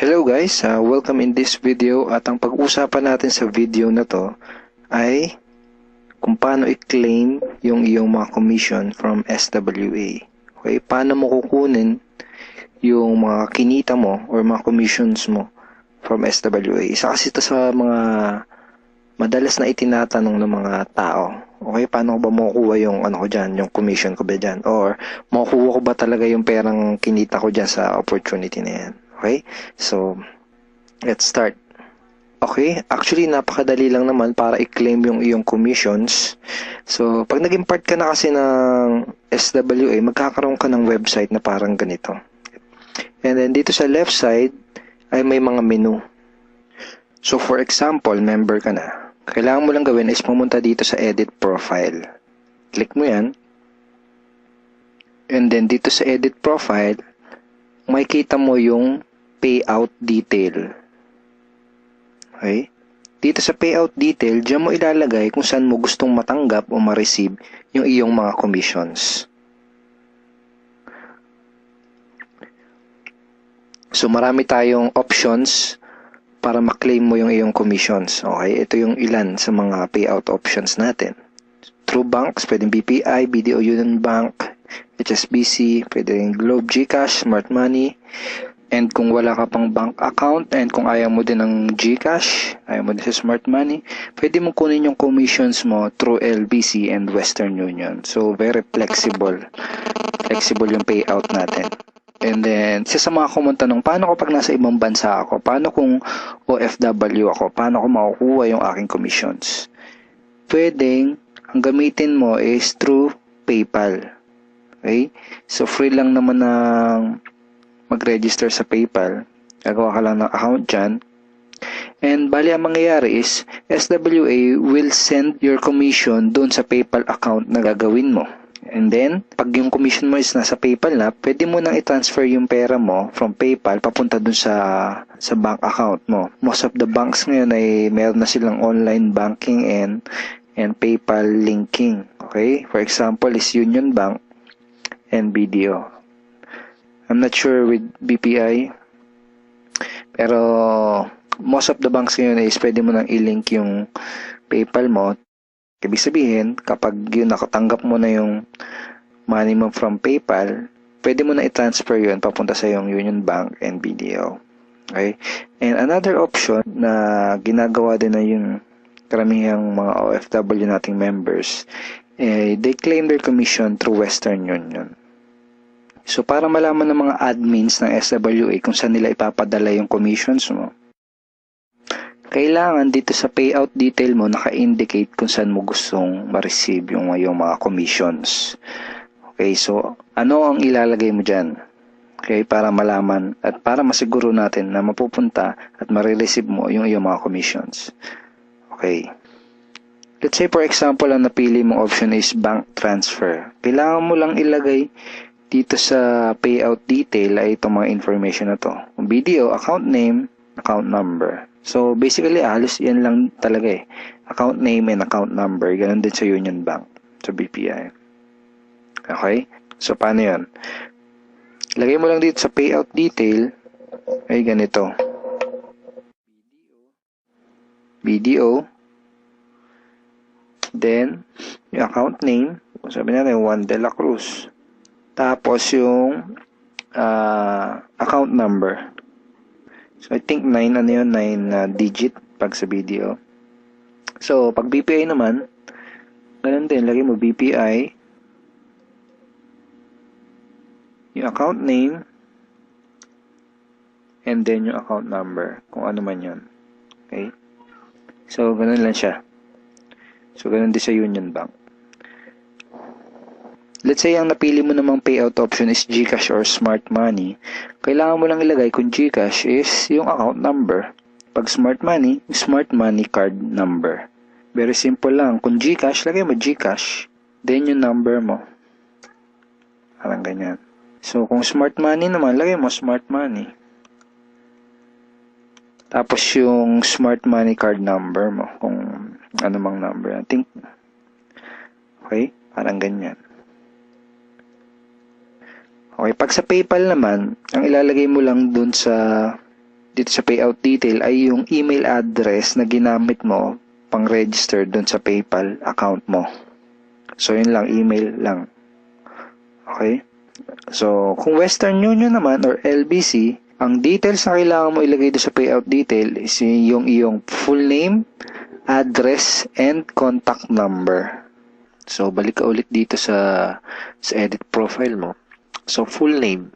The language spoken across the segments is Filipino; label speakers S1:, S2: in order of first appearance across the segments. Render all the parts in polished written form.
S1: Hello guys, welcome in this video at ang pag-uusapan natin sa video na to ay kung paano i-claim yung iyong mga commission from SWA. Okay, paano mo kukunin yung mga kinita mo or mga commissions mo from SWA. Isa kasi ito sa mga madalas na itinatanong ng mga tao. Okay, paano ko ba makukuha yung ano ko dyan, yung commission ko ba dyan? Or makukuha ko ba talaga yung perang kinita ko dyan sa opportunity na yan? Okay, so let's start. Okay, actually napakadali lang naman para i-claim yung iyong commissions. So, pag naging part ka na kasi ng SWA, magkakaroon ka ng website na parang ganito. And then dito sa left side ay may mga menu. So, for example, member ka na. Kailangan mo lang gawin is pumunta dito sa edit profile. Click mo yan. And then dito sa edit profile, makikita mo yung payout detail. Okay? Dito sa payout detail, diyan mo ilalagay kung saan mo gustong matanggap o ma-receive yung iyong mga commissions. So, marami tayong options para ma-claim mo yung iyong commissions. Okay? Ito yung ilan sa mga payout options natin. Through banks, pwedeng BPI, BDO Union Bank, HSBC, pwede rin Globe, GCash, Smart Money. And kung wala ka pang bank account and kung ayaw mo din ng GCash, ayaw mo din sa Smart Money, pwede mo kunin yung commissions mo through LBC and Western Union. So, very flexible. Flexible yung payout natin. And then, sa mga kumuntanong, paano ko pag nasa ibang bansa ako? Paano kung OFW ako? Paano ko makukuha yung aking commissions? Pwedeng, ang gamitin mo is through PayPal. Okay? So, free lang naman ng mag-register sa PayPal. Gagawa ka lang ng account dyan. And bali ang mangyayari is, SWA will send your commission doon sa PayPal account na gagawin mo. And then, pag yung commission mo is nasa PayPal na, pwede mo nang i-transfer yung pera mo from PayPal papunta doon sa bank account mo. Most of the banks ngayon ay meron na silang online banking and PayPal linking. Okay? For example, is Union Bank and BDO. I'm not sure with BPI. Pero most of the banks ngayon is pwede mo nang i-link yung PayPal mo. Ibig sabihin, kapag yun nakatanggap mo na yung money mo from PayPal, pwede mo na i-transfer yun papunta sa yung Union Bank and BDO. Okay? And another option na ginagawa din na yung karamihang mga OFW nating members, they claim their commission through Western Union. So, para malaman ng mga admins ng SWA kung saan nila ipapadala yung commissions mo, kailangan dito sa payout detail mo naka-indicate kung saan mo gustong ma-receive yung mga commissions. Okay, so ano ang ilalagay mo dyan? Okay, para malaman at para masiguro natin na mapupunta at ma-receive mo yung iyong mga commissions. Okay. Let's say for example, ang napili mong option is bank transfer. Kailangan mo lang ilagay dito sa payout detail ay itong mga information na to. BDO, account name, account number. So, basically, halos yan lang talaga eh. Account name and account number. Ganun din sa Union Bank, sa BPI. Okay? So, paano yan? Lagay mo lang dito sa payout detail ay ganito. BDO. Then, yung account name, sabi natin, Juan de la Cruz. Tapos yung account number. So, I think 9 digit pag sa BDO. So, pag BPI naman, ganun din, lagay mo BPI, yung account name, and then yung account number, kung ano man yun. Okay? So, ganun lang siya. So, ganun din sa Union Bank. Let's say, ang napili mo namang payout option is GCash or Smart Money. Kailangan mo lang ilagay kung GCash is yung account number. Pag Smart Money, Smart Money card number. Very simple lang. Kung GCash, lagay mo GCash. Then yung number mo. Parang ganyan. So, kung Smart Money naman, lagay mo Smart Money. Tapos yung Smart Money card number mo. Kung ano mang number. I think, okay? Parang ganyan. Okay, pag sa PayPal naman, ang ilalagay mo lang dun sa dito sa payout detail ay yung email address na ginamit mo pang-register dun sa PayPal account mo. So, yun lang, email lang. Okay? So, kung Western Union naman or LBC, ang details na kailangan mo ilagay doon sa payout detail is yung iyong full name, address, and contact number. So, balik ka ulit dito sa edit profile mo. So, full name.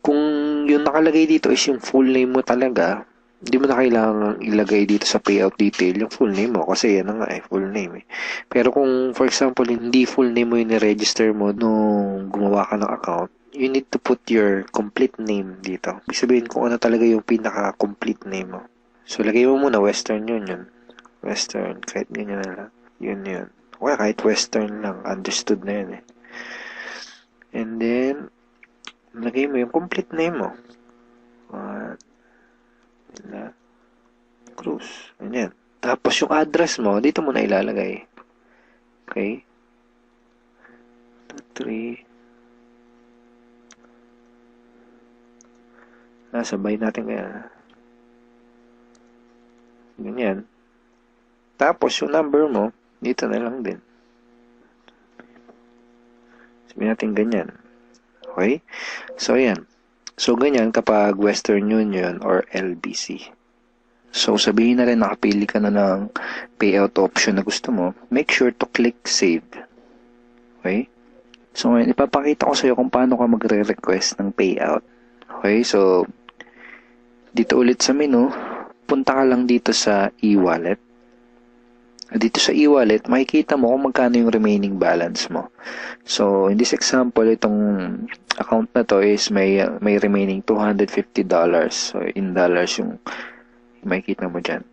S1: Kung yung nakalagay dito is yung full name mo talaga, hindi mo na kailangan ilagay dito sa payout detail yung full name mo kasi yan na nga full name eh. Pero kung for example hindi full name mo yung ni-register mo nung gumawa ka ng account, you need to put your complete name dito. Ibig sabihin kung ano talaga yung pinaka-complete name mo. So lagay mo muna Western Union. Western, kahit ganyan na lang. Yun. Okay, kahit Western lang, understood na yun eh. And then, lagay mo yung complete name mo. Cruz. Ganyan. Tapos yung address mo, dito mo na ilalagay. Okay? 2, 3. Sabay natin kaya. Ganyan. Tapos yung number mo, dito na lang din. Sabihin natin ganyan. Okay? So, yan. So, ganyan kapag Western Union or LBC. So, sabihin na rin nakapili ka na ng payout option na gusto mo, make sure to click save. Okay? So, ngayon, ipapakita ko sa iyo kung paano ka magre-request ng payout. Okay? So, dito ulit sa menu, punta ka lang dito sa e-wallet. Dito sa e-wallet, makikita mo kung magkano yung remaining balance mo. So, in this example, itong account na to is may remaining $250. So, in dollars yung makikita mo dyan.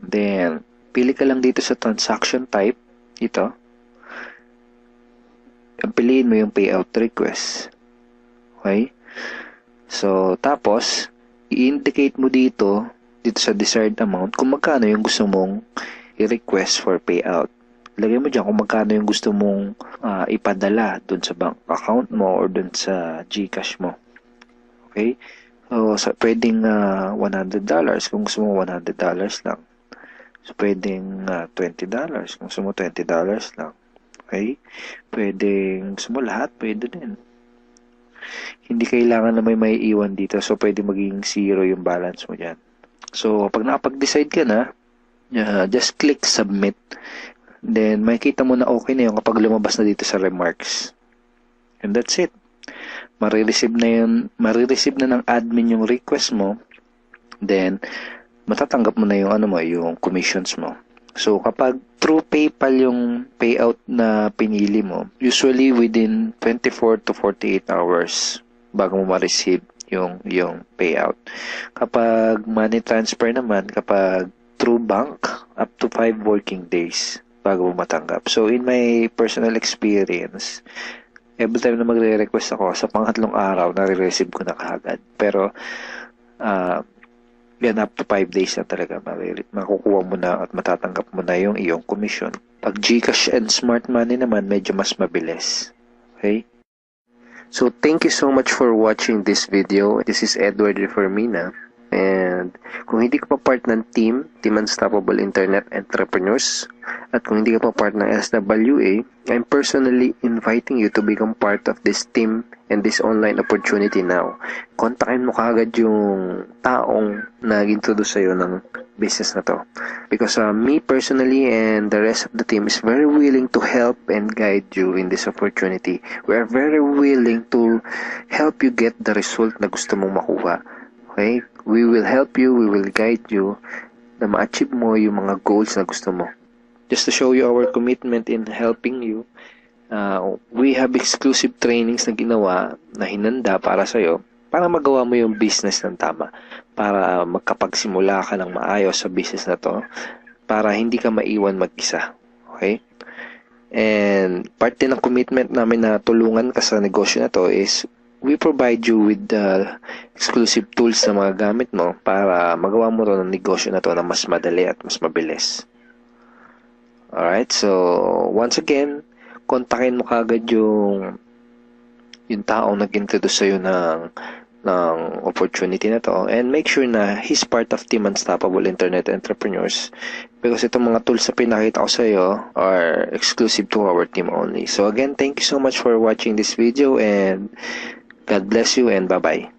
S1: Then, pili ka lang dito sa transaction type. Ito. Piliin mo yung payout request. Okay? So, tapos, i-indicate mo dito sa desired amount, kung magkano yung gusto mong i-request for payout. Lagay mo dyan kung magkano yung gusto mong ipadala dun sa bank account mo or dun sa GCash mo. Okay? So, pwedeng $100 kung gusto mo $100 lang. So, pwedeng $20 kung gusto mo $20 lang. Okay? Pwedeng gusto mo lahat, pwede din. Hindi kailangan na may iwan dito. So, pwede maging 0 yung balance mo dyan. So, pag nakapag-decide ka na, just click submit. Then, makikita mo na okay na yun kapag lumabas na dito sa remarks. And that's it. Marireceive na ng admin yung request mo, then matatanggap mo na yung yung commissions mo. So kapag through PayPal yung payout na pinili mo, usually within 24 to 48 hours bago mo ma-receive yung payout. Kapag money transfer naman, kapag through bank, up to 5 working days bago mo matanggap. So in my personal experience, every time na magre-request ako, sa pangatlong araw, nare-receive ko na kaagad. Pero, yan up to 5 days na talaga, makukuha mo na at matatanggap mo na yung iyong commission. Pag GCash and Smart Money naman, medyo mas mabilis. Okay? So, thank you so much for watching this video. This is Edward Reformina. And kung hindi ka pa part ng Team Unstoppable Internet Entrepreneurs, at kung hindi ka pa part ng SWA, I'm personally inviting you to become part of this team and this online opportunity now. Kontakin mo kaagad yung taong nag-introduce sa'yo ng business na to. Because me personally and the rest of the team is very willing to help and guide you in this opportunity. We are very willing to help you get the result na gusto mong makuha. Okay? We will help you, we will guide you na ma-achieve mo yung mga goals na gusto mo. Just to show you our commitment in helping you, we have exclusive trainings na ginawa na hinanda para sa'yo para magawa mo yung business ng tama, para magkapagsimula ka ng maayos sa business na to, para hindi ka maiwan mag-isa. Okay? And part din ng commitment namin na tulungan ka sa negosyo na to is we provide you with the exclusive tools na mga gamit mo para magawa mo rin ang negosyo na to na mas madali at mas mabilis. Alright, so once again, kontakin mo kagad yung taong nag-introduce sa'yo ng ng opportunity na to, and make sure na he's part of Team Unstoppable Internet Entrepreneurs, because itong mga tools na pinakita ko sa iyo are exclusive to our team only. So again, thank you so much for watching this video, and God bless you, and bye-bye.